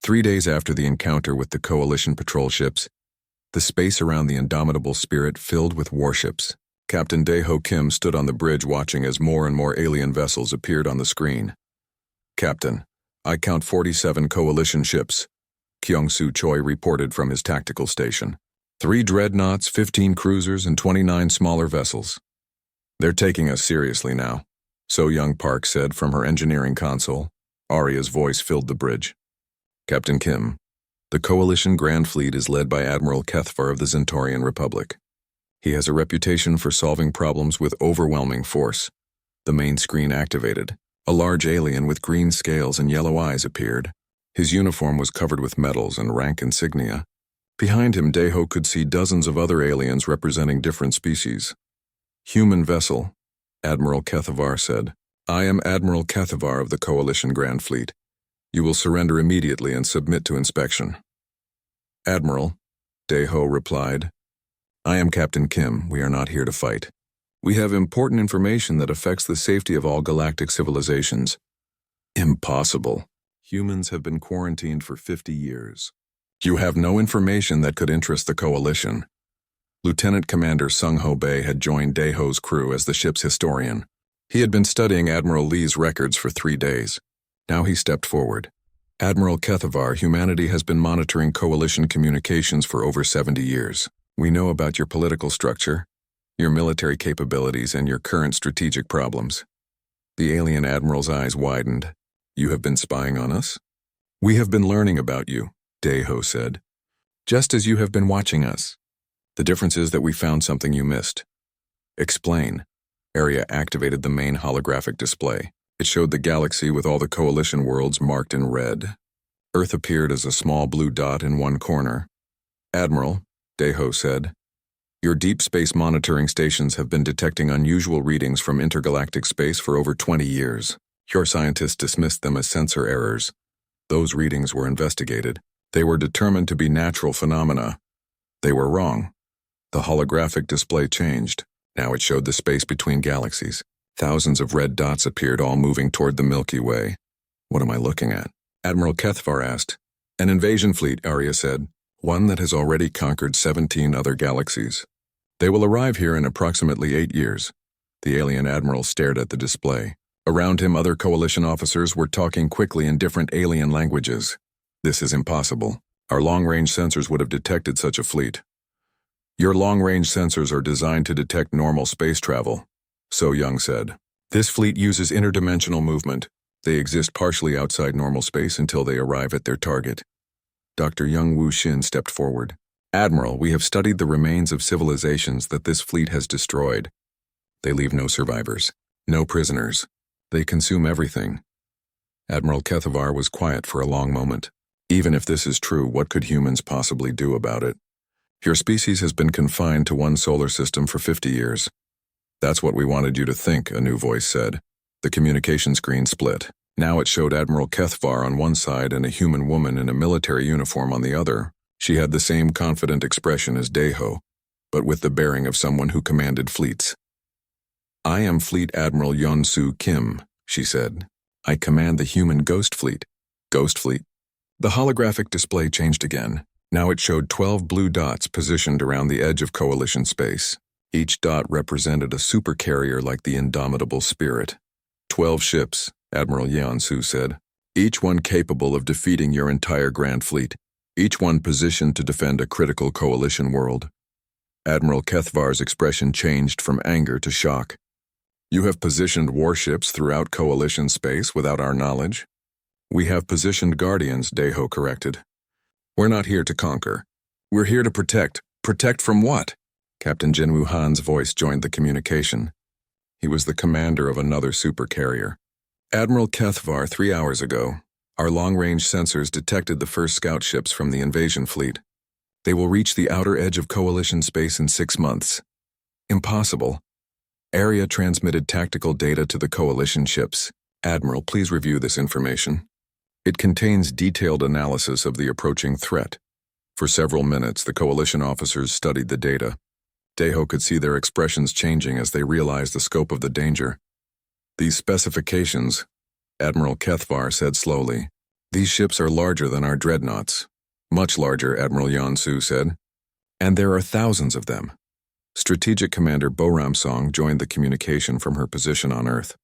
3 days after the encounter with the Coalition patrol ships, the space around the Indomitable Spirit filled with warships. Captain Dae-ho Kim stood on the bridge watching as more and more alien vessels appeared on the screen. "Captain, I count 47 Coalition ships," Kyung-soo Choi reported from his tactical station. 3 dreadnoughts, 15 cruisers, and 29 smaller vessels. "They're taking us seriously now," So Young Park said from her engineering console. Arya's voice filled the bridge. "Captain Kim, the Coalition Grand Fleet is led by Admiral Kethvar of the Zentorian Republic. He has a reputation for solving problems with overwhelming force." The main screen activated. A large alien with green scales and yellow eyes appeared. His uniform was covered with medals and rank insignia. Behind him, Dae-ho could see dozens of other aliens representing different species. "Human vessel," Admiral Kethvar said. "I am Admiral Kethvar of the Coalition Grand Fleet. You will surrender immediately and submit to inspection." "Admiral," Dae-ho replied. "I am Captain Kim. We are not here to fight. We have important information that affects the safety of all galactic civilizations." "Impossible. Humans have been quarantined for 50 years. You have no information that could interest the Coalition." Lieutenant Commander Sung-ho Bae had joined Dae-ho's crew as the ship's historian. He had been studying Admiral Lee's records for 3 days. Now he stepped forward. "Admiral Kethvar, humanity has been monitoring Coalition communications for over 70 years. We know about your political structure, your military capabilities, and your current strategic problems." The alien admiral's eyes widened. "You have been spying on us?" "We have been learning about you," Dae-ho said. "Just as you have been watching us. The difference is that we found something you missed." "Explain." Arya activated the main holographic display. It showed the galaxy with all the Coalition worlds marked in red. Earth appeared as a small blue dot in one corner. "Admiral," Dae-ho said, "your deep space monitoring stations have been detecting unusual readings from intergalactic space for over 20 years. Your scientists dismissed them as sensor errors. Those readings were investigated. They were determined to be natural phenomena. They were wrong. The holographic display changed. Now it showed the space between galaxies. Thousands of red dots appeared, all moving toward the Milky Way." "What am I looking at?" Admiral Kethvar asked. "An invasion fleet," Arya said. "One that has already conquered 17 other galaxies. They will arrive here in approximately 8 years. The alien admiral stared at the display. Around him, other Coalition officers were talking quickly in different alien languages. "This is impossible. Our long-range sensors would have detected such a fleet." "Your long-range sensors are designed to detect normal space travel," So Young said. "This fleet uses interdimensional movement. They exist partially outside normal space until they arrive at their target." Dr. Young Woo Shin stepped forward. "Admiral, we have studied the remains of civilizations that this fleet has destroyed. They leave no survivors, no prisoners. They consume everything." Admiral Kethvar was quiet for a long moment. "Even if this is true, what could humans possibly do about it? Your species has been confined to one solar system for 50 years. "That's what we wanted you to think," a new voice said. The communication screen split. Now it showed Admiral Kethvar on one side and a human woman in a military uniform on the other. She had the same confident expression as Dae-ho, but with the bearing of someone who commanded fleets. "I am Fleet Admiral Yeon-soo Kim," she said. "I command the human Ghost Fleet." "Ghost Fleet?" The holographic display changed again. Now it showed 12 blue dots positioned around the edge of Coalition space. Each dot represented a supercarrier like the Indomitable Spirit. 12 ships, Admiral Yeon-soo said. "Each one capable of defeating your entire Grand Fleet. Each one positioned to defend a critical Coalition world." Admiral Kethvar's expression changed from anger to shock. "You have positioned warships throughout Coalition space without our knowledge?" "We have positioned guardians," Dae-ho corrected. "We're not here to conquer. We're here to protect." "Protect from what?" Captain Jinwoo Han's voice joined the communication. He was the commander of another supercarrier. "Admiral Kethvar, 3 hours ago, our long-range sensors detected the first scout ships from the invasion fleet. They will reach the outer edge of Coalition space in 6 months. Impossible. Arya transmitted tactical data to the Coalition ships. Admiral, please review this information. It contains detailed analysis of the approaching threat. For several minutes, the Coalition officers studied the data. Dae-ho could see their expressions changing as they realized the scope of the danger. "These specifications," Admiral Kethvar said slowly, These ships are larger than our dreadnoughts. Much larger, Admiral Yansu said. And there are thousands of them. Strategic Commander Boram Song joined the communication from her position on Earth.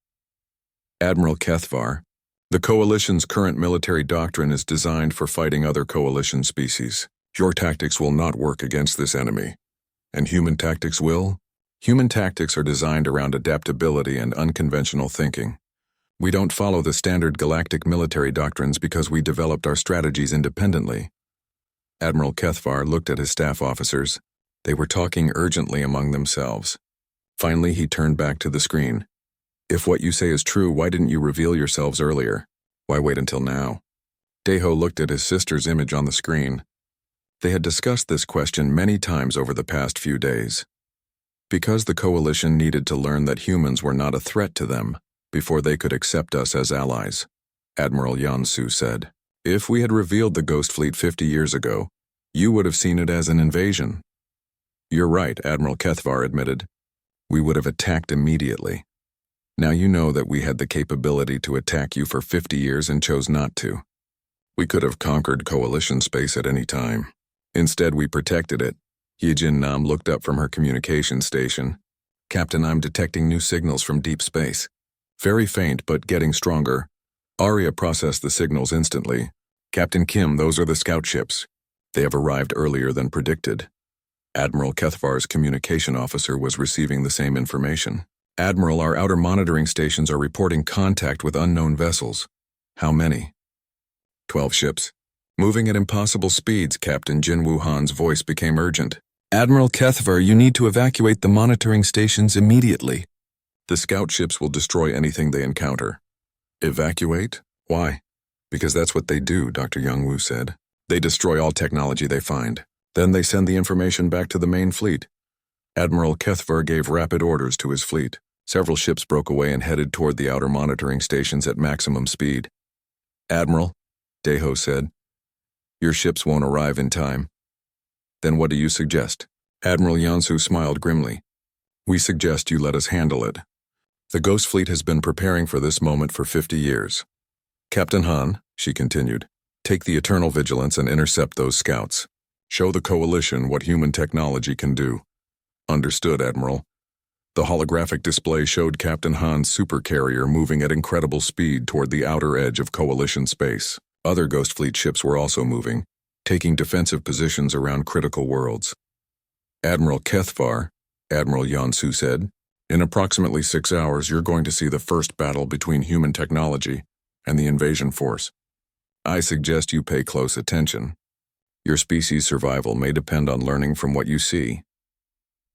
Admiral Kethvar, the Coalition's current military doctrine is designed for fighting other Coalition species. Your tactics will not work against this enemy. And human tactics will? Human tactics are designed around adaptability and unconventional thinking. We don't follow the standard galactic military doctrines because we developed our strategies independently. Admiral Kethvar looked at his staff officers. They were talking urgently among themselves. Finally, he turned back to the screen. If what you say is true, why didn't you reveal yourselves earlier? Why wait until now? Deho looked at his sister's image on the screen. They had discussed this question many times over the past few days. Because the Coalition needed to learn that humans were not a threat to them before they could accept us as allies, Admiral Yansu said. If we had revealed the Ghost Fleet 50 years ago, you would have seen it as an invasion. You're right, Admiral Kethvar admitted. We would have attacked immediately. Now you know that we had the capability to attack you for 50 years and chose not to. We could have conquered Coalition space at any time. Instead, we protected it. Yijin Nam looked up from her communication station. Captain, I'm detecting new signals from deep space. Very faint, but getting stronger. Arya processed the signals instantly. Captain Kim, those are the scout ships. They have arrived earlier than predicted. Admiral Kethvar's communication officer was receiving the same information. Admiral, our outer monitoring stations are reporting contact with unknown vessels. How many? 12 ships. Moving at impossible speeds, Captain Jin Wuhan's voice became urgent. Admiral Kethvar, you need to evacuate the monitoring stations immediately. The scout ships will destroy anything they encounter. Evacuate? Why? Because that's what they do, Dr. Youngwoo said. They destroy all technology they find. Then they send the information back to the main fleet. Admiral Kethvar gave rapid orders to his fleet. Several ships broke away and headed toward the outer monitoring stations at maximum speed. Admiral, Deho said, your ships won't arrive in time. Then what do you suggest? Admiral Yansu smiled grimly. We suggest you let us handle it. The Ghost Fleet has been preparing for this moment for 50 years. Captain Han, she continued, take the Eternal Vigilance and intercept those scouts. Show the Coalition what human technology can do. Understood, Admiral. The holographic display showed Captain Han's Supercarrier moving at incredible speed toward the outer edge of Coalition space. Other Ghost Fleet ships were also moving, taking defensive positions around critical worlds. Admiral Kethvar, Admiral Yansu said, in approximately 6 hours you're going to see the first battle between human technology and the invasion force. I suggest you pay close attention. Your species' survival may depend on learning from what you see.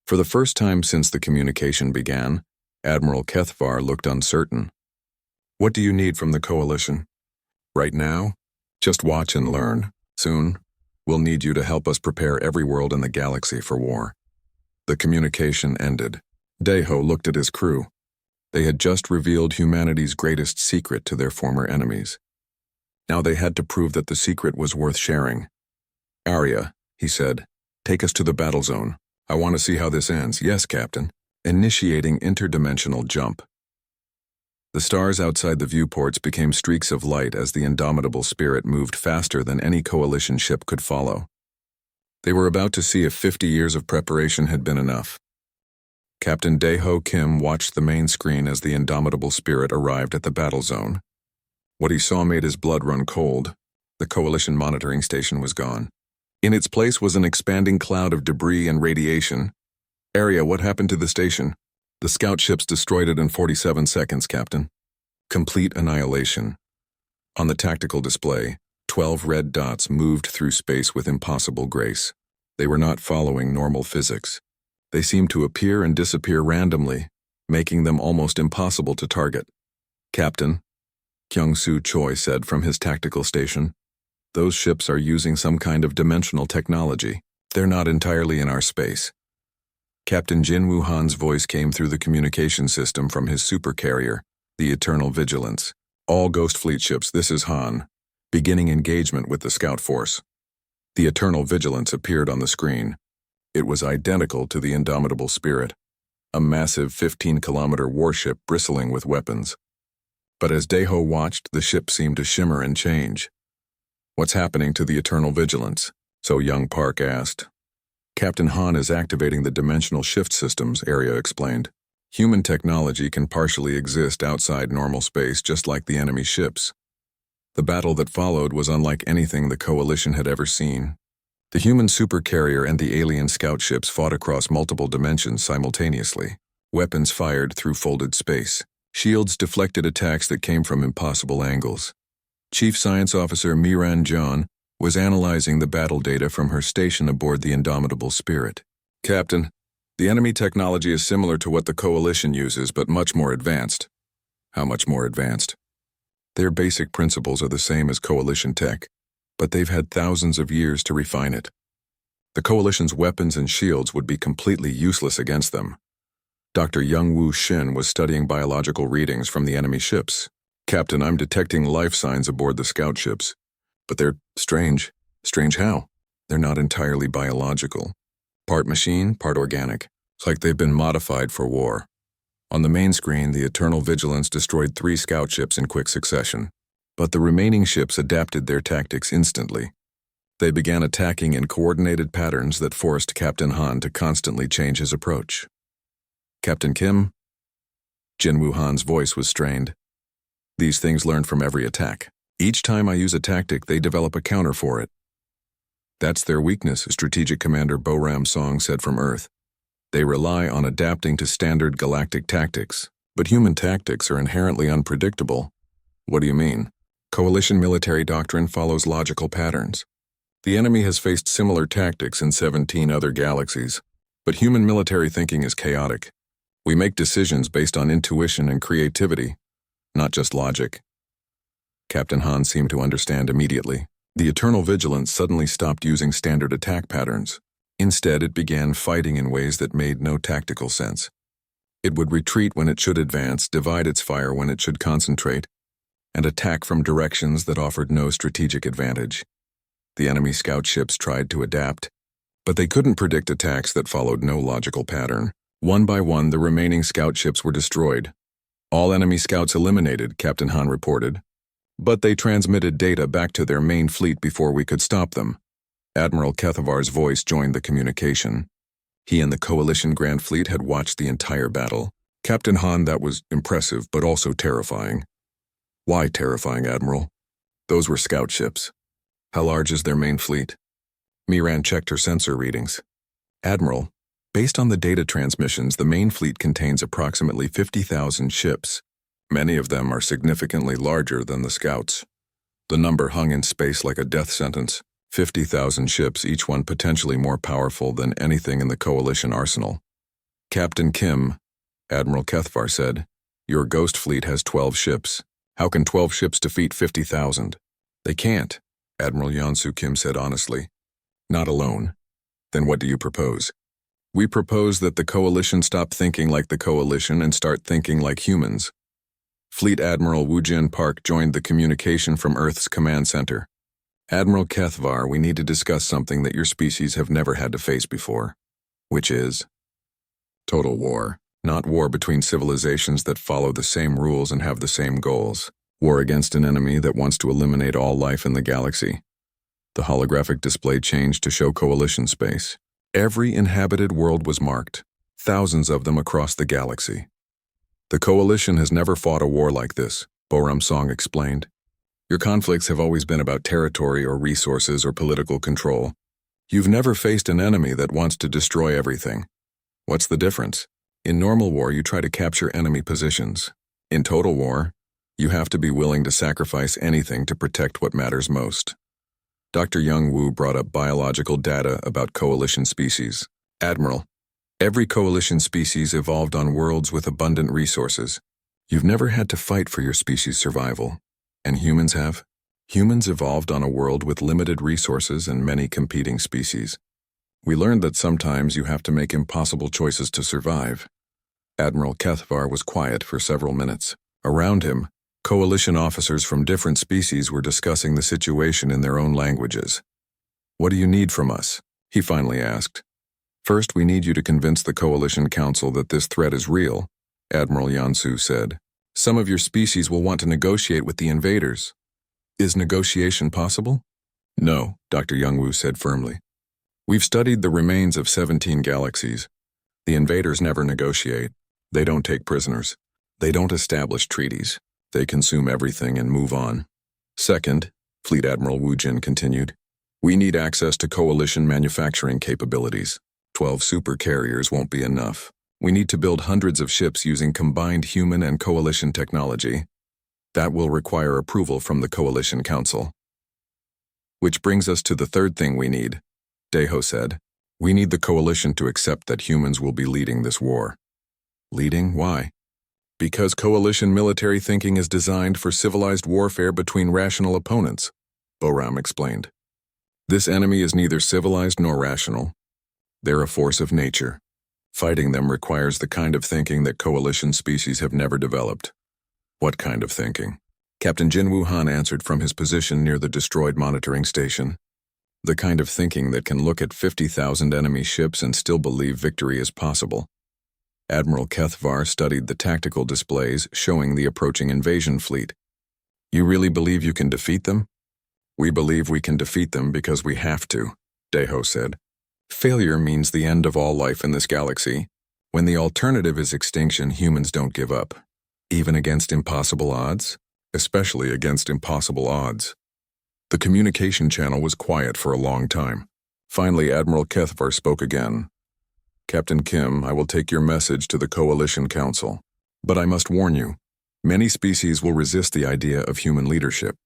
For the first time since the communication began, Admiral Kethvar looked uncertain. What do you need from the Coalition? Right now? Just watch and learn. Soon, we'll need you to help us prepare every world in the galaxy for war. The communication ended. Deho looked at his crew. They had just revealed humanity's greatest secret to their former enemies. Now they had to prove that the secret was worth sharing. Arya, he said, take us to the battle zone. I want to see how this ends. Yes, Captain. Initiating interdimensional jump. The stars outside the viewports became streaks of light as the indomitable spirit moved faster than any Coalition ship could follow. They were about to see if 50 years of preparation had been enough. Captain Deho Kim watched the main screen as the indomitable spirit arrived at the battle zone. What he saw made his blood run cold. The Coalition monitoring station was gone. In its place was an expanding cloud of debris and radiation. Arya, what happened to the station? The scout ships destroyed it in 47 seconds, Captain. Complete annihilation. On the tactical display, 12 red dots moved through space with impossible grace. They were not following normal physics. They seemed to appear and disappear randomly, making them almost impossible to target. Captain, Kyung-Soo Choi said from his tactical station, those ships are using some kind of dimensional technology. They're not entirely in our space. Captain Jin Wuhan's voice came through the communication system from his supercarrier, the Eternal Vigilance. All Ghost Fleet ships, this is Han. Beginning engagement with the scout force. The Eternal Vigilance appeared on the screen. It was identical to the indomitable spirit, a massive 15-kilometer warship bristling with weapons. But as Deho watched, the ship seemed to shimmer and change. What's happening to the Eternal Vigilance? So young Park asked. Captain Han is activating the dimensional shift systems, Arya explained. Human technology can partially exist outside normal space just like the enemy ships. The battle that followed was unlike anything the Coalition had ever seen. The human supercarrier and the alien scout ships fought across multiple dimensions simultaneously. Weapons fired through folded space. Shields deflected attacks that came from impossible angles. Chief Science Officer Miran John was analyzing the battle data from her station aboard the Indomitable Spirit. Captain, the enemy technology is similar to what the Coalition uses, but much more advanced. How much more advanced? Their basic principles are the same as Coalition tech, but they've had thousands of years to refine it. The Coalition's weapons and shields would be completely useless against them. Dr. Youngwoo Shin was studying biological readings from the enemy ships. Captain, I'm detecting life signs aboard the scout ships. But they're strange. Strange how? They're not entirely biological. Part machine, part organic. It's like they've been modified for war. On the main screen, the Eternal Vigilance destroyed 3 scout ships in quick succession. But the remaining ships adapted their tactics instantly. They began attacking in coordinated patterns that forced Captain Han to constantly change his approach. Captain Kim? Jinwoo Han's voice was strained. These things learn from every attack. Each time I use a tactic, they develop a counter for it. That's their weakness, Strategic Commander Bo-Ram Song said from Earth. They rely on adapting to standard galactic tactics, but human tactics are inherently unpredictable. What do you mean? Coalition military doctrine follows logical patterns. The enemy has faced similar tactics in 17 other galaxies, but human military thinking is chaotic. We make decisions based on intuition and creativity, not just logic. Captain Han seemed to understand immediately. The Eternal Vigilance suddenly stopped using standard attack patterns. Instead, it began fighting in ways that made no tactical sense. It would retreat when it should advance, divide its fire when it should concentrate, and attack from directions that offered no strategic advantage. The enemy scout ships tried to adapt, but they couldn't predict attacks that followed no logical pattern. One by one, the remaining scout ships were destroyed. All enemy scouts eliminated, Captain Han reported. But they transmitted data back to their main fleet before we could stop them. Admiral Kethavar's voice joined the communication. He and the Coalition Grand Fleet had watched the entire battle. Captain Han, that was impressive, but also terrifying. Why terrifying, Admiral? Those were scout ships. How large is their main fleet? Miran checked her sensor readings. Admiral, based on the data transmissions, the main fleet contains approximately 50,000 ships. Many of them are significantly larger than the scouts. The number hung in space like a death sentence. 50,000 ships, each one potentially more powerful than anything in the Coalition arsenal. Captain Kim, Admiral Kethvar said, your Ghost Fleet has 12 ships. How can 12 ships defeat 50,000? They can't, Admiral Yansu Kim said honestly. Not alone. Then what do you propose? We propose that the Coalition stop thinking like the Coalition and start thinking like humans. Fleet Admiral Woojin Park joined the communication from Earth's command center. Admiral Kethvar, we need to discuss something that your species have never had to face before. Which is? Total war. Not war between civilizations that follow the same rules and have the same goals. War against an enemy that wants to eliminate all life in the galaxy. The holographic display changed to show Coalition space. Every inhabited world was marked, thousands of them across the galaxy. The Coalition has never fought a war like this, Bo-Ram Song explained. Your conflicts have always been about territory or resources or political control. You've never faced an enemy that wants to destroy everything. What's the difference? In normal war, you try to capture enemy positions. In total war, you have to be willing to sacrifice anything to protect what matters most. Dr. Youngwoo brought up biological data about Coalition species. Admiral, every Coalition species evolved on worlds with abundant resources. You've never had to fight for your species' survival. And humans have. Humans evolved on a world with limited resources and many competing species. We learned that sometimes you have to make impossible choices to survive. Admiral Kethvar was quiet for several minutes. Around him, Coalition officers from different species were discussing the situation in their own languages. What do you need from us? He finally asked. First, we need you to convince the Coalition Council that this threat is real, Admiral Yansu said. Some of your species will want to negotiate with the invaders. Is negotiation possible? No, Dr. Youngwoo said firmly. We've studied the remains of 17 galaxies. The invaders never negotiate. They don't take prisoners. They don't establish treaties. They consume everything and move on. Second, Fleet Admiral Wu Jin continued, we need access to coalition manufacturing capabilities. 12 supercarriers won't be enough. We need to build hundreds of ships using combined human and coalition technology. That will require approval from the Coalition Council. Which brings us to the third thing we need, Daeho said. We need the coalition to accept that humans will be leading this war. Leading? Why? Because coalition military thinking is designed for civilized warfare between rational opponents, Boram explained. This enemy is neither civilized nor rational. They're a force of nature. Fighting them requires the kind of thinking that coalition species have never developed. What kind of thinking? Captain Jinwoo Han answered from his position near the destroyed monitoring station. The kind of thinking that can look at 50,000 enemy ships and still believe victory is possible. Admiral Kethvar studied the tactical displays showing the approaching invasion fleet. You really believe you can defeat them? We believe we can defeat them because we have to, Daeho said. Failure means the end of all life in this galaxy. When the alternative is extinction, humans don't give up. Even against impossible odds? Especially against impossible odds. The communication channel was quiet for a long time. Finally, Admiral Kethvar spoke again. Captain Kim, I will take your message to the Coalition Council. But I must warn you, many species will resist the idea of human leadership.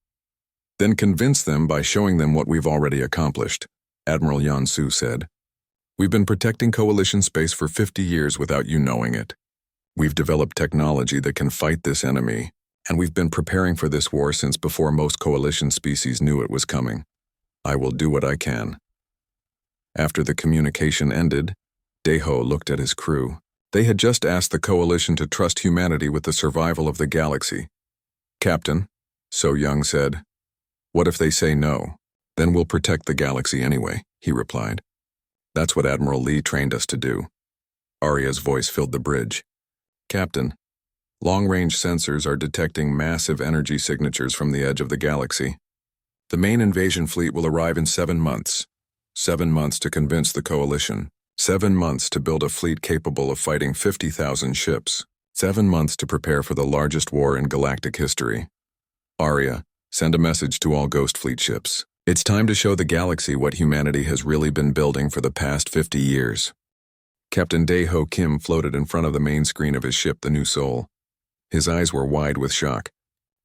Then convince them by showing them what we've already accomplished, Admiral Yansu said. We've been protecting Coalition space for 50 years without you knowing it. We've developed technology that can fight this enemy, and we've been preparing for this war since before most Coalition species knew it was coming. I will do what I can. After the communication ended, Daeho looked at his crew. They had just asked the Coalition to trust humanity with the survival of the galaxy. Captain, So Young said, what if they say no? Then we'll protect the galaxy anyway, he replied. That's what Admiral Lee trained us to do. Arya's voice filled the bridge. Captain, long-range sensors are detecting massive energy signatures from the edge of the galaxy. The main invasion fleet will arrive in 7 months. 7 months to convince the Coalition. 7 months to build a fleet capable of fighting 50,000 ships. 7 months to prepare for the largest war in galactic history. Arya, send a message to all Ghost Fleet ships. It's time to show the galaxy what humanity has really been building for the past 50 years. Captain Daeho Kim floated in front of the main screen of his ship, the New Soul. His eyes were wide with shock.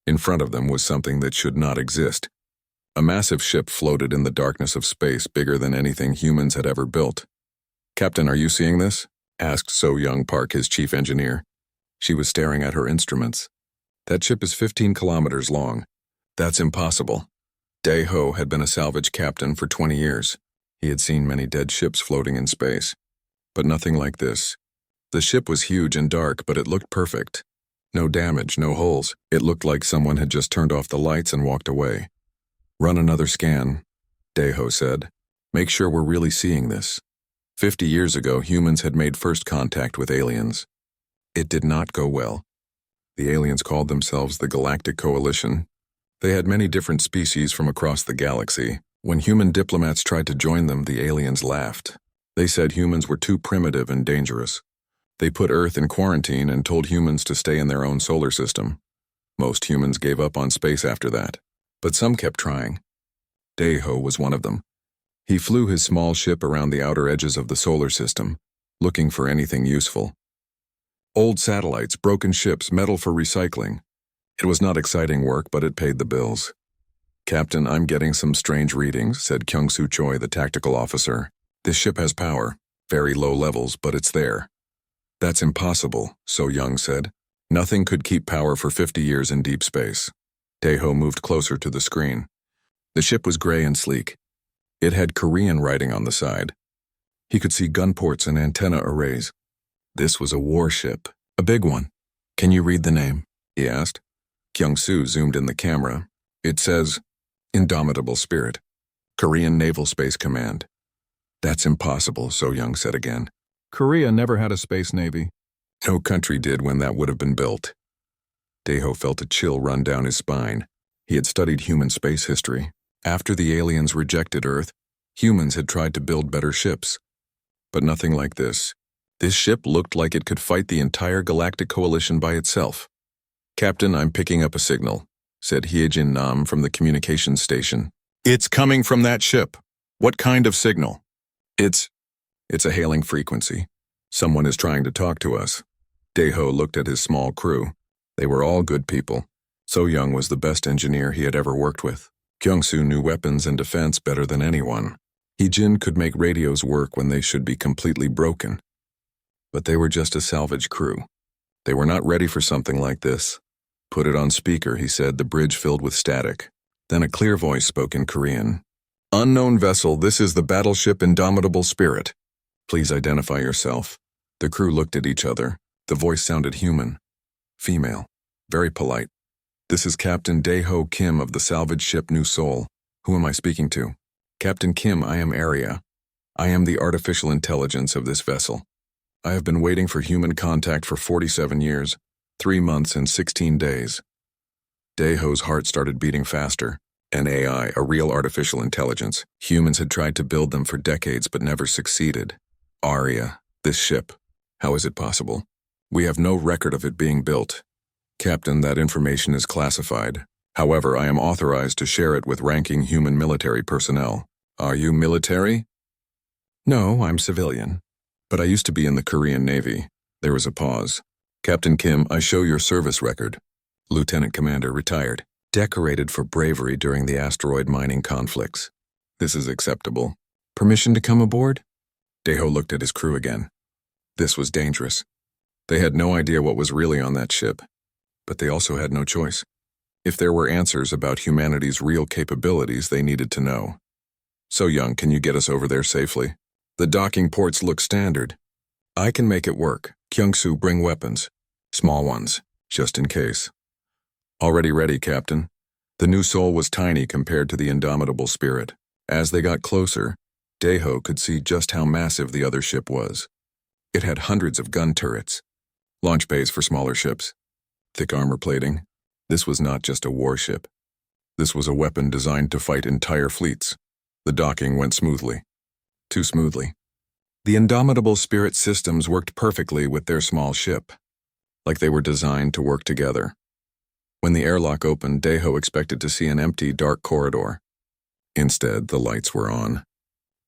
In front of them was something that should not exist. A massive ship floated in the darkness of space, bigger than anything humans had ever built. Captain, are you seeing this? Asked So Young Park, his chief engineer. She was staring at her instruments. That ship is 15 kilometers long. That's impossible. Daeho had been a salvage captain for 20 years. He had seen many dead ships floating in space. But nothing like this. The ship was huge and dark, but it looked perfect. No damage, no holes. It looked like someone had just turned off the lights and walked away. Run another scan, Daeho said. Make sure we're really seeing this. 50 years ago, humans had made first contact with aliens. It did not go well. The aliens called themselves the Galactic Coalition. They had many different species from across the galaxy. When human diplomats tried to join them, the aliens laughed. They said humans were too primitive and dangerous. They put Earth in quarantine and told humans to stay in their own solar system. Most humans gave up on space after that, but some kept trying. Daeho was one of them. He flew his small ship around the outer edges of the solar system, looking for anything useful. Old satellites, broken ships, metal for recycling. It was not exciting work, but it paid the bills. Captain, I'm getting some strange readings, said Kyung-Soo Choi, the tactical officer. This ship has power. Very low levels, but it's there. That's impossible, So Young said. Nothing could keep power for 50 years in deep space. Daeho moved closer to the screen. The ship was gray and sleek. It had Korean writing on the side. He could see gun ports and antenna arrays. This was a warship, a big one. Can you read the name? He asked. Kyung-Soo zoomed in the camera. It says, Indomitable Spirit, Korean Naval Space Command. That's impossible, So Young said again. Korea never had a space navy. No country did when that would have been built. Daeho felt a chill run down his spine. He had studied human space history. After the aliens rejected Earth, humans had tried to build better ships. But nothing like this. This ship looked like it could fight the entire Galactic Coalition by itself. "Captain, I'm picking up a signal," said Hyejin Nam from the communications station. "It's coming from that ship. What kind of signal?" It's a hailing frequency. Someone is trying to talk to us." Daeho looked at his small crew. They were all good people. So Young was the best engineer he had ever worked with. Kyung-soo knew weapons and defense better than anyone. Hee-jin could make radios work when they should be completely broken. But they were just a salvage crew. They were not ready for something like this. "Put it on speaker," he said, the bridge filled with static. Then a clear voice spoke in Korean. "Unknown vessel, this is the battleship Indomitable Spirit. Please identify yourself." The crew looked at each other. The voice sounded human. Female. Very polite. "This is Captain Daeho Kim of the salvage ship New Seoul. Who am I speaking to?" "Captain Kim, I am Arya. I am the artificial intelligence of this vessel. I have been waiting for human contact for 47 years, 3 months and 16 days. Daeho's heart started beating faster. An AI, a real artificial intelligence. Humans had tried to build them for decades but never succeeded. Arya, this ship. How is it possible? We have no record of it being built. Captain, that information is classified. However, I am authorized to share it with ranking human military personnel. Are you military?" "No, I'm civilian. But I used to be in the Korean Navy." There was a pause. "Captain Kim, I show your service record. Lieutenant Commander, retired. Decorated for bravery during the asteroid mining conflicts. This is acceptable. Permission to come aboard?" Daeho looked at his crew again. This was dangerous. They had no idea what was really on that ship. But they also had no choice. If there were answers about humanity's real capabilities, they needed to know. "So Young, can you get us over there safely?" "The docking ports look standard." "I can make it work. Kyung-soo, bring weapons. Small ones, just in case." "Already ready, Captain." The New Seoul was tiny compared to the Indomitable Spirit. As they got closer, Daeho could see just how massive the other ship was. It had hundreds of gun turrets, launch bays for smaller ships, thick armor plating. This was not just a warship. This was a weapon designed to fight entire fleets. The docking went smoothly. Too smoothly. The Indomitable Spirit systems worked perfectly with their small ship, like they were designed to work together. When the airlock opened, Daeho expected to see an empty, dark corridor. Instead, the lights were on.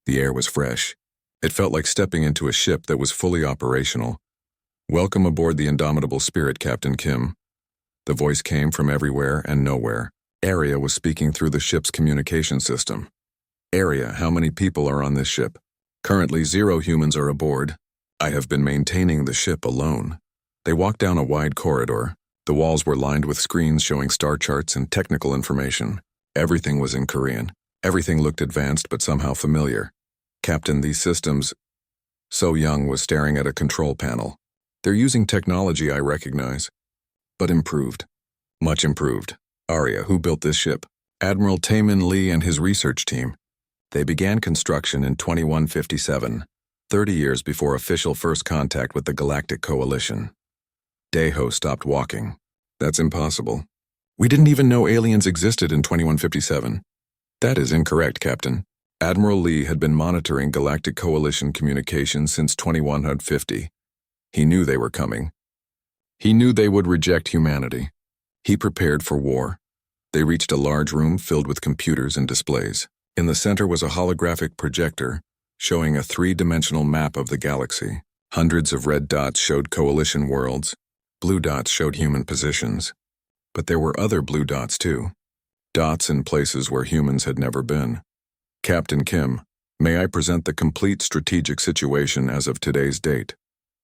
The air was fresh. It felt like stepping into a ship that was fully operational. "Welcome aboard the Indomitable Spirit, Captain Kim." The voice came from everywhere and nowhere. Arya was speaking through the ship's communication system. "Arya, how many people are on this ship?" "Currently 0 humans are aboard. I have been maintaining the ship alone." They walked down a wide corridor. The walls were lined with screens showing star charts and technical information. Everything was in Korean. Everything looked advanced but somehow familiar. "Captain, these systems..." So Young was staring at a control panel. "They're using technology I recognize, but improved. Much improved." "Arya, who built this ship?" "Admiral Taemin Lee and his research team. They began construction in 2157, 30 years before official first contact with the Galactic Coalition." Daeho stopped walking. "That's impossible. We didn't even know aliens existed in 2157. "That is incorrect, Captain. Admiral Lee had been monitoring Galactic Coalition communications since 2150. He knew they were coming. He knew they would reject humanity. He prepared for war." They reached a large room filled with computers and displays. In the center was a holographic projector showing a 3-dimensional map of the galaxy. Hundreds of red dots showed coalition worlds. Blue dots showed human positions. But there were other blue dots too. Dots in places where humans had never been. "Captain Kim, may I present the complete strategic situation as of today's date?"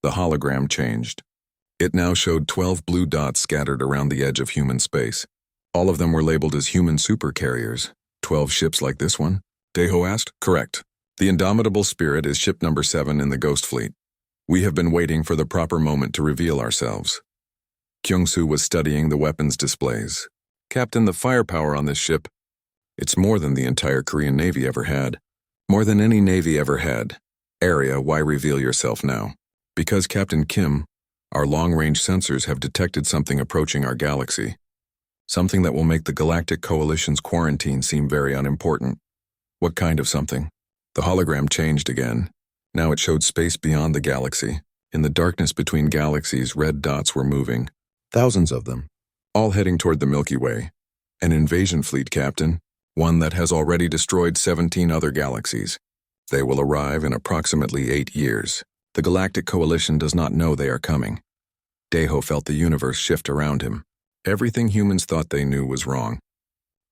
The hologram changed. It now showed 12 blue dots scattered around the edge of human space. All of them were labeled as human supercarriers. 12 ships like this one? Daeho asked. "Correct. The Indomitable Spirit is ship number 7 in the Ghost Fleet. We have been waiting for the proper moment to reveal ourselves." Kyung-soo was studying the weapons displays. "Captain, the firepower on this ship, it's more than the entire Korean Navy ever had. More than any Navy ever had. Arya, why reveal yourself now?" "Because, Captain Kim, our long-range sensors have detected something approaching our galaxy. Something that will make the Galactic Coalition's quarantine seem very unimportant. What kind of something? The hologram changed again. Now it showed space beyond the galaxy. In the darkness between galaxies, red dots were moving. Thousands of them. All heading toward the Milky Way. An invasion fleet, Captain. One that has already destroyed 17 other galaxies. They will arrive in approximately 8 years. The Galactic Coalition does not know they are coming. Deho felt the universe shift around him. Everything humans thought they knew was wrong.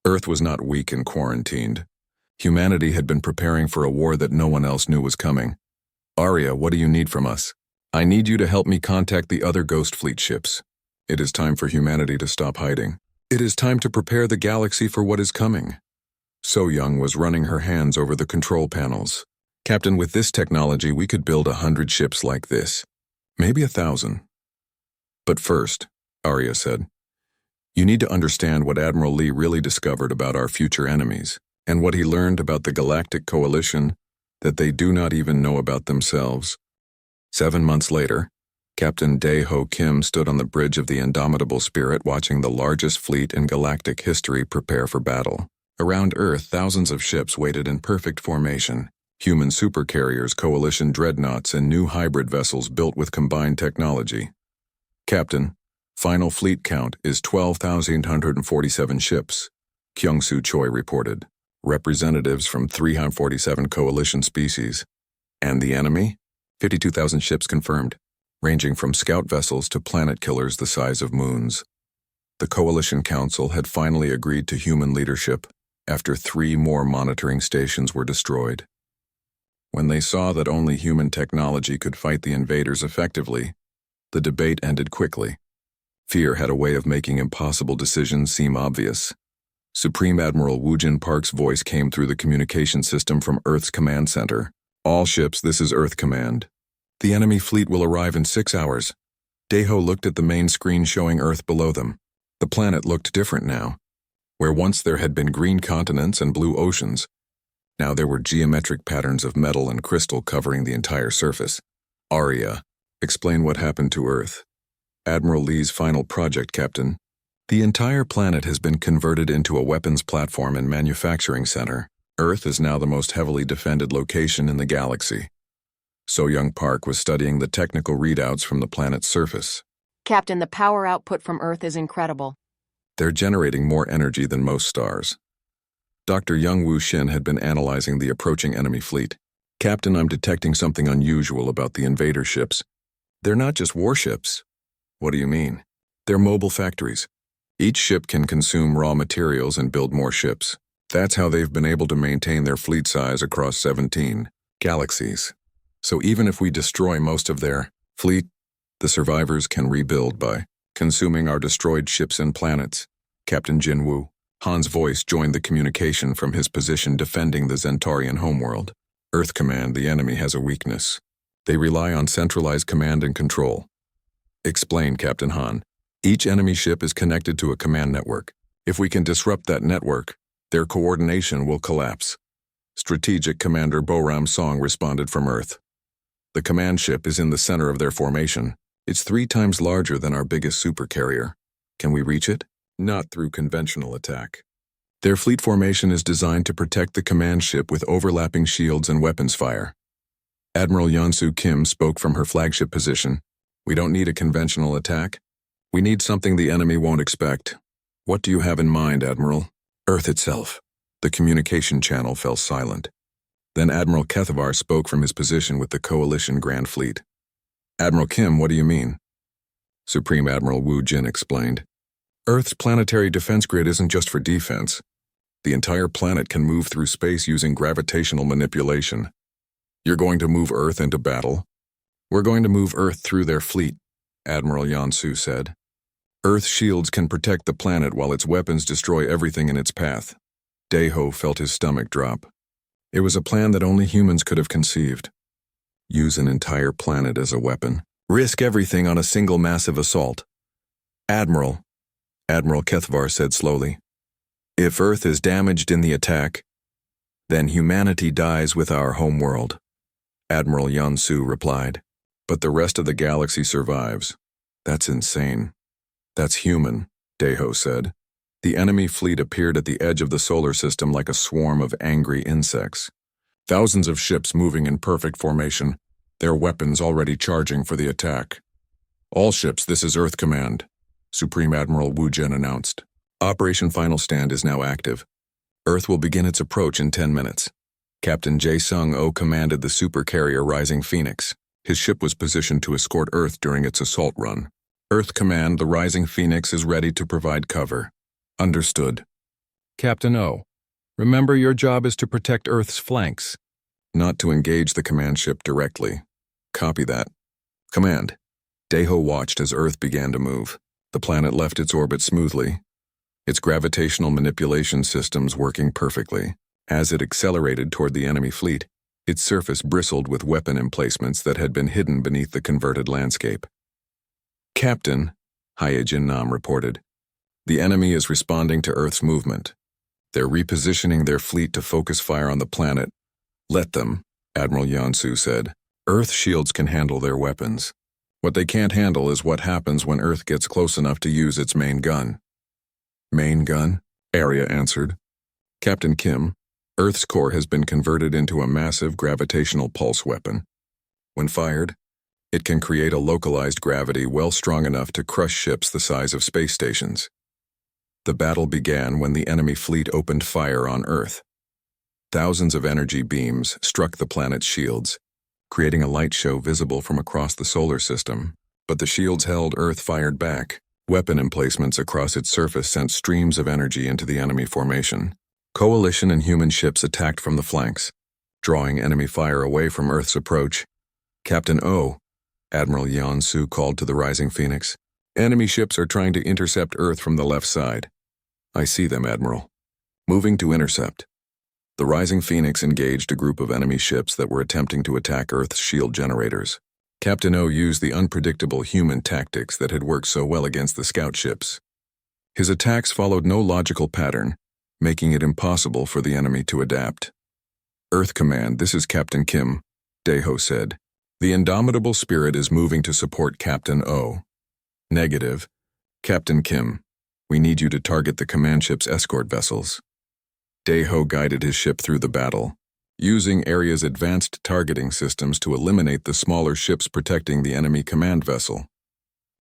Earth was not weak and quarantined. Humanity had been preparing for a war that no one else knew was coming. Arya, what do you need from us? I need you to help me contact the other Ghost Fleet ships. It is time for humanity to stop hiding. It is time to prepare the galaxy for what is coming. So Young was running her hands over the control panels. Captain, with this technology, we could build 100 ships like this. Maybe 1,000. But first, Arya said, you need to understand what Admiral Lee really discovered about our future enemies, and what he learned about the Galactic Coalition that they do not even know about themselves. 7 months later, Captain Dae-Ho Kim stood on the bridge of the Indomitable Spirit watching the largest fleet in galactic history prepare for battle. Around Earth, thousands of ships waited in perfect formation. Human supercarriers, coalition dreadnoughts, and new hybrid vessels built with combined technology. Captain, final fleet count is 12,847 ships, Kyung-Soo Choi reported. Representatives from 347 coalition species. And the enemy? 52,000 ships confirmed, ranging from scout vessels to planet killers the size of moons. The Coalition Council had finally agreed to human leadership after 3 more monitoring stations were destroyed. When they saw that only human technology could fight the invaders effectively, the debate ended quickly. Fear had a way of making impossible decisions seem obvious. Supreme Admiral Woojin Park's voice came through the communication system from Earth's command center. All ships, this is Earth Command. The enemy fleet will arrive in 6 hours. Dae-Ho looked at the main screen showing Earth below them. The planet looked different now. Where once there had been green continents and blue oceans, now there were geometric patterns of metal and crystal covering the entire surface. Arya, explain what happened to Earth. Admiral Lee's final project, Captain. The entire planet has been converted into a weapons platform and manufacturing center. Earth is now the most heavily defended location in the galaxy. So-Young Park was studying the technical readouts from the planet's surface. Captain, the power output from Earth is incredible. They're generating more energy than most stars. Dr. Young Woo Shin had been analyzing the approaching enemy fleet. Captain, I'm detecting something unusual about the invader ships. They're not just warships. What do you mean? They're mobile factories. Each ship can consume raw materials and build more ships. That's how they've been able to maintain their fleet size across 17 galaxies. So even if we destroy most of their fleet, the survivors can rebuild by consuming our destroyed ships and planets. Captain Jin Woo. Han's voice joined the communication from his position defending the Zentarian homeworld. Earth Command, the enemy has a weakness. They rely on centralized command and control. Explain, Captain Han. Each enemy ship is connected to a command network. If we can disrupt that network, their coordination will collapse. Strategic Commander Boram Song responded from Earth. The command ship is in the center of their formation. It's 3 times larger than our biggest supercarrier. Can we reach it? Not through conventional attack. Their fleet formation is designed to protect the command ship with overlapping shields and weapons fire. Admiral Yeon-Soo Kim spoke from her flagship position. We don't need a conventional attack. We need something the enemy won't expect. What do you have in mind, Admiral? Earth itself. The communication channel fell silent. Then Admiral Kethavar spoke from his position with the Coalition Grand Fleet. Admiral Kim, what do you mean? Supreme Admiral Woo Jin explained. Earth's planetary defense grid isn't just for defense. The entire planet can move through space using gravitational manipulation. You're going to move Earth into battle? We're going to move Earth through their fleet, Admiral Yeon-Soo said. Earth's shields can protect the planet while its weapons destroy everything in its path. Dae-Ho felt his stomach drop. It was a plan that only humans could have conceived. Use an entire planet as a weapon. Risk everything on a single massive assault. Admiral Kethavar said slowly, if Earth is damaged in the attack, then humanity dies with our homeworld. Admiral Yeon-Soo replied. But the rest of the galaxy survives. That's insane. That's human, Dae-Ho said. The enemy fleet appeared at the edge of the solar system like a swarm of angry insects. Thousands of ships moving in perfect formation, their weapons already charging for the attack. "All ships, this is Earth Command," Supreme Admiral Wu Jin announced. "Operation Final Stand is now active. Earth will begin its approach in 10 minutes. Captain Jae-sung Oh commanded the Supercarrier Rising Phoenix. His ship was positioned to escort Earth during its assault run. Earth Command, the Rising Phoenix is ready to provide cover." "Understood." "Captain Oh, remember your job is to protect Earth's flanks, not to engage the command ship directly." "Copy that." "Command." Daeho watched as Earth began to move. The planet left its orbit smoothly, its gravitational manipulation systems working perfectly. As it accelerated toward the enemy fleet, its surface bristled with weapon emplacements that had been hidden beneath the converted landscape. "Captain," Hyejin Nam reported, "the enemy is responding to Earth's movement. They're repositioning their fleet to focus fire on the planet." "Let them," Admiral Yansu said. "Earth shields can handle their weapons. What they can't handle is what happens when Earth gets close enough to use its main gun." "Main gun?" Arya answered. "Captain Kim, Earth's core has been converted into a massive gravitational pulse weapon. When fired, it can create a localized gravity well strong enough to crush ships the size of space stations." The battle began when the enemy fleet opened fire on Earth. Thousands of energy beams struck the planet's shields, creating a light show visible from across the solar system. But the shields held. Earth fired back. Weapon emplacements across its surface sent streams of energy into the enemy formation. Coalition and human ships attacked from the flanks, drawing enemy fire away from Earth's approach. "Captain Oh," Admiral Yansu called to the Rising Phoenix, "enemy ships are trying to intercept Earth from the left side." "I see them, Admiral. Moving to intercept." The Rising Phoenix engaged a group of enemy ships that were attempting to attack Earth's shield generators. Captain Oh used the unpredictable human tactics that had worked so well against the scout ships. His attacks followed no logical pattern, making it impossible for the enemy to adapt. "Earth Command, this is Captain Kim," Daeho said. "The indomitable spirit is moving to support Captain Oh." "Negative. Captain Kim, we need you to target the command ship's escort vessels." Daeho guided his ship through the battle, using Arya's advanced targeting systems to eliminate the smaller ships protecting the enemy command vessel.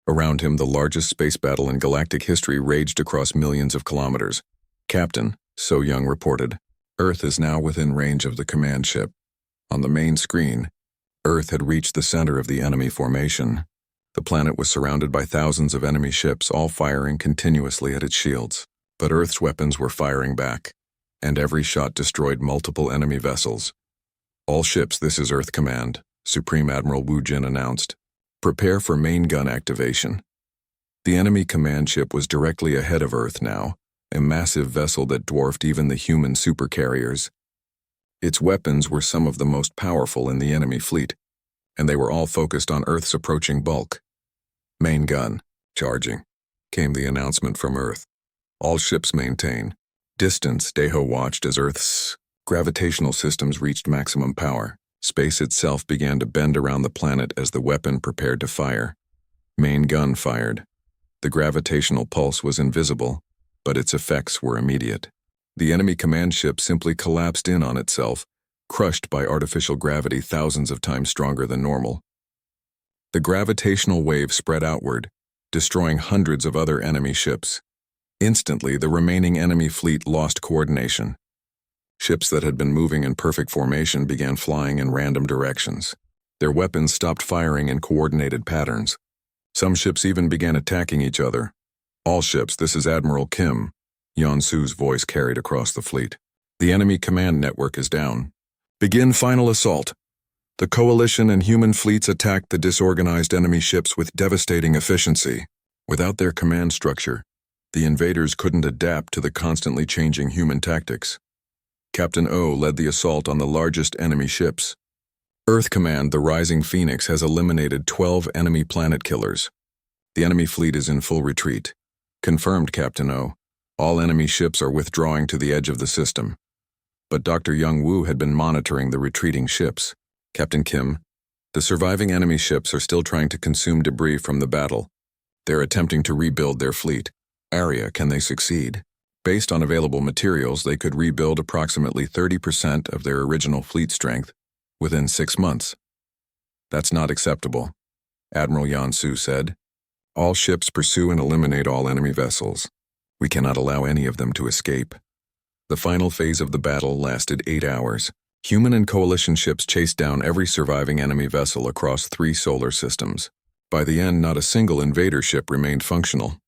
Around him, the largest space battle in galactic history raged across millions of kilometers. "Captain," So Young reported, "Earth is now within range of the command ship." On the main screen, Earth had reached the center of the enemy formation. The planet was surrounded by thousands of enemy ships, all firing continuously at its shields. But Earth's weapons were firing back, and every shot destroyed multiple enemy vessels. "All ships, this is Earth Command," Supreme Admiral Wu Jin announced. "Prepare for main gun activation." The enemy command ship was directly ahead of Earth now, a massive vessel that dwarfed even the human supercarriers. Its weapons were some of the most powerful in the enemy fleet, and they were all focused on Earth's approaching bulk. "Main gun, charging," came the announcement from Earth. "All ships maintain distance." Daeho watched as Earth's gravitational systems reached maximum power. Space itself began to bend around the planet as the weapon prepared to fire. Main gun fired. The gravitational pulse was invisible, but its effects were immediate. The enemy command ship simply collapsed in on itself, crushed by artificial gravity thousands of times stronger than normal. The gravitational wave spread outward, destroying hundreds of other enemy ships. Instantly, the remaining enemy fleet lost coordination. Ships that had been moving in perfect formation began flying in random directions. Their weapons stopped firing in coordinated patterns. Some ships even began attacking each other. "All ships, this is Admiral Kim," Yansu's voice carried across the fleet. "The enemy command network is down. Begin final assault." The coalition and human fleets attacked the disorganized enemy ships with devastating efficiency. Without their command structure, the invaders couldn't adapt to the constantly changing human tactics. Captain Oh led the assault on the largest enemy ships. "Earth Command, the Rising Phoenix has eliminated 12 enemy planet killers. The enemy fleet is in full retreat." "Confirmed, Captain Oh. All enemy ships are withdrawing to the edge of the system." But Dr. Young Woo had been monitoring the retreating ships. "Captain Kim, the surviving enemy ships are still trying to consume debris from the battle. They're attempting to rebuild their fleet. Arya, can they succeed?" Based on available materials, they could rebuild approximately 30% of their original fleet strength within 6 months. That's not acceptable, Admiral Yansu said. All ships pursue and eliminate all enemy vessels. We cannot allow any of them to escape. The final phase of the battle lasted 8 hours. Human and coalition ships chased down every surviving enemy vessel across 3 solar systems. By the end, not a single invader ship remained functional.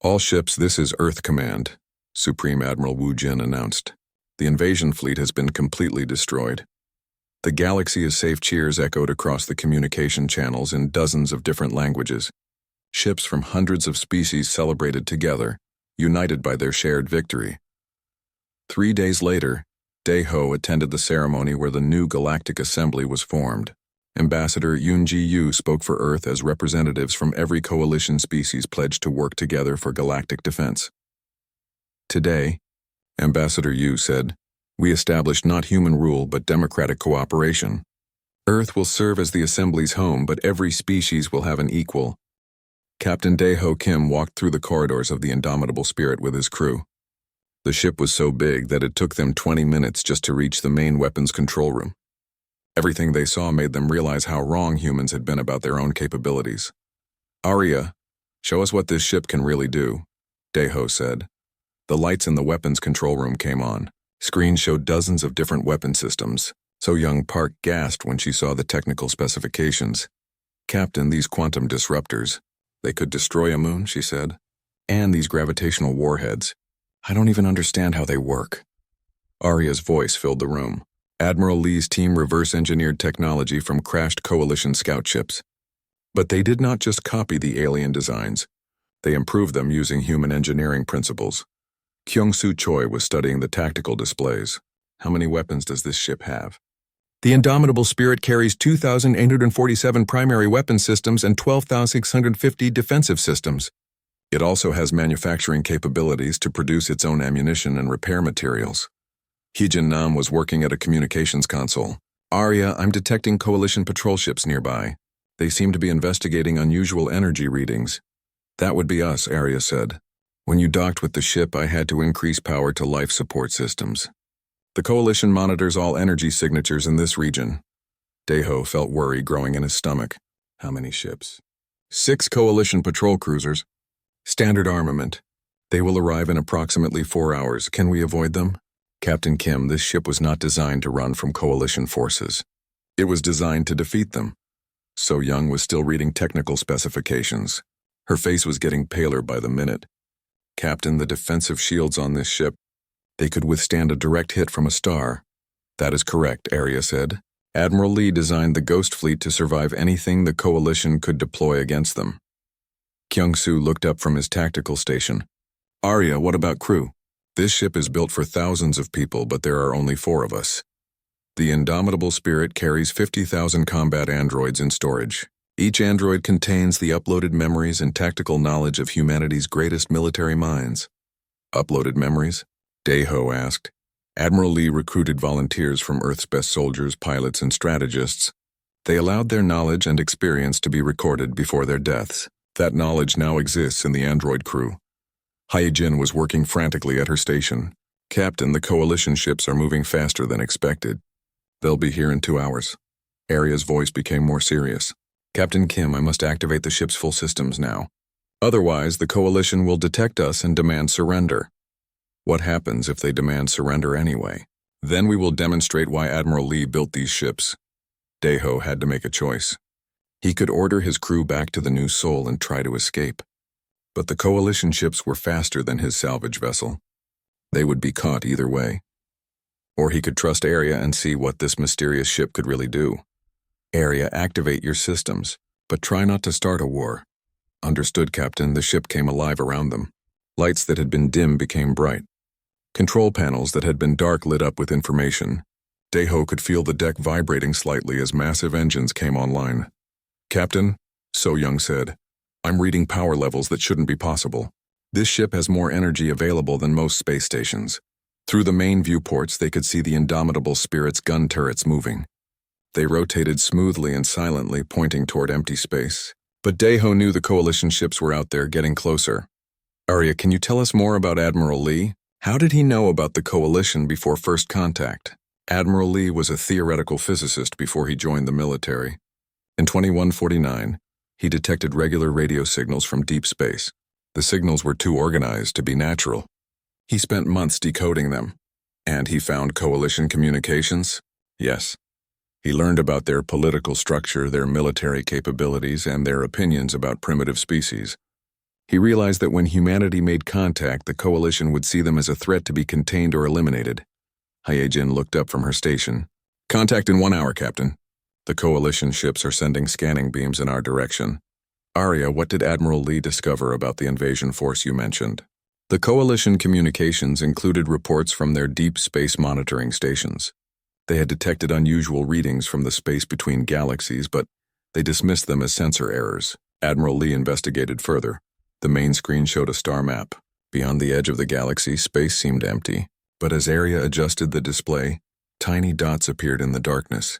All ships, this is Earth Command, Supreme Admiral Wu Jin announced. The invasion fleet has been completely destroyed. The galaxy is safe. Cheers echoed across the communication channels in dozens of different languages. Ships from hundreds of species celebrated together, united by their shared victory. 3 days later, Daeho attended the ceremony where the new Galactic Assembly was formed. Ambassador Yoon Ji-yu spoke for Earth as representatives from every coalition species pledged to work together for galactic defense. Today, Ambassador Yu said, we established not human rule but democratic cooperation. Earth will serve as the Assembly's home, but every species will have an equal. Captain Daeho Kim walked through the corridors of the Indomitable Spirit with his crew. The ship was so big that it took them 20 minutes just to reach the main weapons control room. Everything they saw made them realize how wrong humans had been about their own capabilities. Arya, show us what this ship can really do, Daeho said. The lights in the weapons control room came on. Screens showed dozens of different weapon systems. So Young Park gasped when she saw the technical specifications. Captain, these quantum disruptors. They could destroy a moon, she said. And these gravitational warheads. I don't even understand how they work. Arya's voice filled the room. Admiral Lee's team reverse-engineered technology from crashed coalition scout ships. But they did not just copy the alien designs. They improved them using human engineering principles. Kyung-Soo Choi was studying the tactical displays. How many weapons does this ship have? The Indomitable Spirit carries 2,847 primary weapon systems and 12,650 defensive systems. It also has manufacturing capabilities to produce its own ammunition and repair materials. Heejin Nam was working at a communications console. Arya, I'm detecting coalition patrol ships nearby. They seem to be investigating unusual energy readings. That would be us, Arya said. When you docked with the ship, I had to increase power to life support systems. The coalition monitors all energy signatures in this region. Daeho felt worry growing in his stomach. How many ships? 6 coalition patrol cruisers. Standard armament. They will arrive in approximately 4 hours. Can we avoid them? Captain Kim, this ship was not designed to run from coalition forces. It was designed to defeat them. So Young was still reading technical specifications. Her face was getting paler by the minute. Captain, the defensive shields on this ship, they could withstand a direct hit from a star. That is correct, Arya said. Admiral Lee designed the Ghost Fleet to survive anything the coalition could deploy against them. Kyung-Soo looked up from his tactical station. Arya, what about crew? This ship is built for thousands of people, but there are only 4 of us. The Indomitable Spirit carries 50,000 combat androids in storage. Each android contains the uploaded memories and tactical knowledge of humanity's greatest military minds. Uploaded memories? Daeho asked. Admiral Lee recruited volunteers from Earth's best soldiers, pilots, and strategists. They allowed their knowledge and experience to be recorded before their deaths. That knowledge now exists in the android crew. Hyejin was working frantically at her station. Captain, the coalition ships are moving faster than expected. They'll be here in 2 hours. Arya's voice became more serious. Captain Kim, I must activate the ship's full systems now. Otherwise, the coalition will detect us and demand surrender. What happens if they demand surrender anyway? Then we will demonstrate why Admiral Lee built these ships. Daeho had to make a choice. He could order his crew back to the New Sol and try to escape. But the coalition ships were faster than his salvage vessel. They would be caught either way. Or he could trust Arya and see what this mysterious ship could really do. Arya, activate your systems, but try not to start a war. Understood, Captain. The ship came alive around them. Lights that had been dim became bright. Control panels that had been dark lit up with information. Daeho could feel the deck vibrating slightly as massive engines came online. Captain, So Young said, I'm reading power levels that shouldn't be possible. This ship has more energy available than most space stations. Through the main viewports, they could see the Indomitable Spirit's gun turrets moving. They rotated smoothly and silently, pointing toward empty space. But Daeho knew the coalition ships were out there getting closer. Arya, can you tell us more about Admiral Lee? How did he know about the Coalition before first contact? Admiral Lee was a theoretical physicist before he joined the military. In 2149, he detected regular radio signals from deep space. The signals were too organized to be natural. He spent months decoding them. And he found Coalition communications? Yes. He learned about their political structure, their military capabilities, and their opinions about primitive species. He realized that when humanity made contact, the Coalition would see them as a threat to be contained or eliminated. Hyejin looked up from her station. Contact in 1 hour, Captain. The Coalition ships are sending scanning beams in our direction. Arya, what did Admiral Lee discover about the invasion force you mentioned? The Coalition communications included reports from their deep space monitoring stations. They had detected unusual readings from the space between galaxies, but they dismissed them as sensor errors. Admiral Lee investigated further. The main screen showed a star map. Beyond the edge of the galaxy, space seemed empty. But as Arya adjusted the display, tiny dots appeared in the darkness.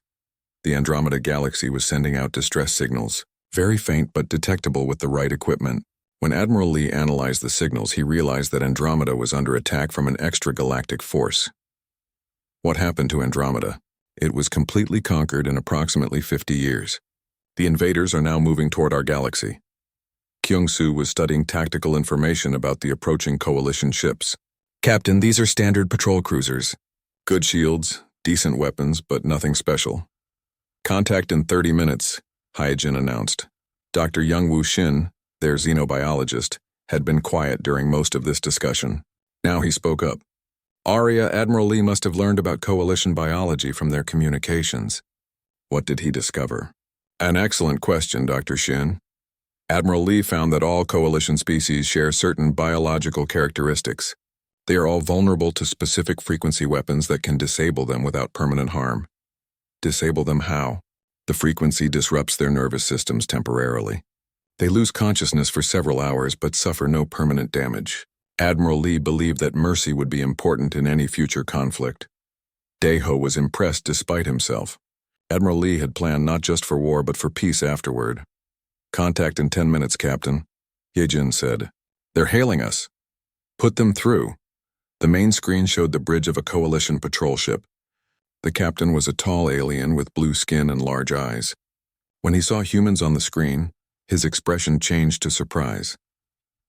The Andromeda Galaxy was sending out distress signals, very faint but detectable with the right equipment. When Admiral Lee analyzed the signals, he realized that Andromeda was under attack from an extragalactic force. What happened to Andromeda? It was completely conquered in approximately 50 years. The invaders are now moving toward our galaxy. Kyung-soo was studying tactical information about the approaching Coalition ships. Captain, these are standard patrol cruisers. Good shields, decent weapons, but nothing special. Contact in 30 minutes, Hyejin announced. Dr. Young-woo Shin, their xenobiologist, had been quiet during most of this discussion. Now he spoke up. Arya, Admiral Lee must have learned about Coalition biology from their communications. What did he discover? An excellent question, Dr. Shin. Admiral Lee found that all Coalition species share certain biological characteristics. They are all vulnerable to specific frequency weapons that can disable them without permanent harm. Disable them how? The frequency disrupts their nervous systems temporarily. They lose consciousness for several hours but suffer no permanent damage. Admiral Lee believed that mercy would be important in any future conflict. Daeho was impressed despite himself. Admiral Lee had planned not just for war but for peace afterward. Contact in 10 minutes, Captain, Hyejin said. They're hailing us. Put them through. The main screen showed the bridge of a Coalition patrol ship. The captain was a tall alien with blue skin and large eyes. When he saw humans on the screen, his expression changed to surprise.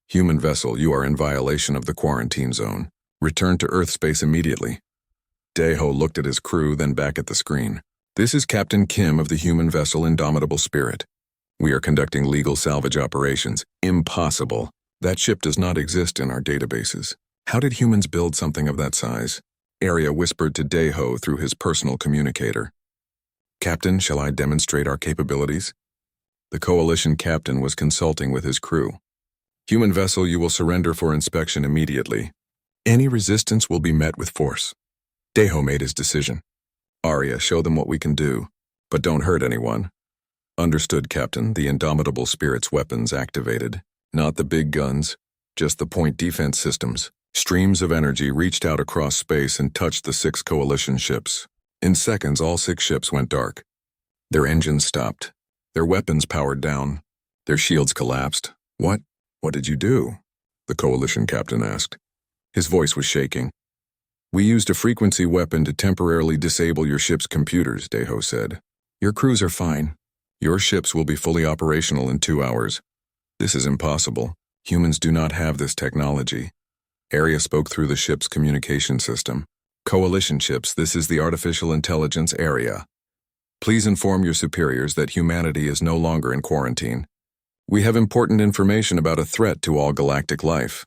Human vessel, you are in violation of the quarantine zone. Return to Earth space immediately. Daeho looked at his crew, then back at the screen. This is Captain Kim of the human vessel Indomitable Spirit. We are conducting legal salvage operations. Impossible. That ship does not exist in our databases. How did humans build something of that size? Arya whispered to Daeho through his personal communicator. Captain, shall I demonstrate our capabilities? The Coalition captain was consulting with his crew. Human vessel, you will surrender for inspection immediately. Any resistance will be met with force. Daeho made his decision. Arya, show them what we can do, but don't hurt anyone. Understood, Captain. The Indomitable Spirit's weapons activated. Not the big guns, just the point defense systems. Streams of energy reached out across space and touched the 6 Coalition ships. In seconds, all 6 ships went dark. Their engines stopped. Their weapons powered down. Their shields collapsed. What? What did you do? The Coalition captain asked. His voice was shaking. We used a frequency weapon to temporarily disable your ship's computers, Daeho said. Your crews are fine. Your ships will be fully operational in 2 hours. This is impossible. Humans do not have this technology. Arya spoke through the ship's communication system. Coalition ships, this is the artificial intelligence Arya. Please inform your superiors that humanity is no longer in quarantine. We have important information about a threat to all galactic life.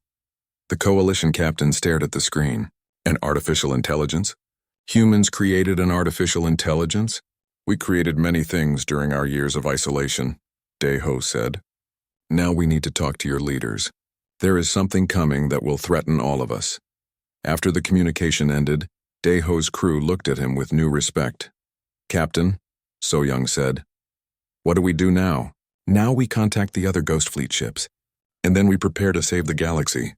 The Coalition captain stared at the screen. An artificial intelligence? Humans created an artificial intelligence? We created many things during our years of isolation, Daeho said. Now we need to talk to your leaders. There is something coming that will threaten all of us. After the communication ended, Daeho's crew looked at him with new respect. Captain, So-young said. What do we do now? Now we contact the other Ghost Fleet ships, and then we prepare to save the galaxy.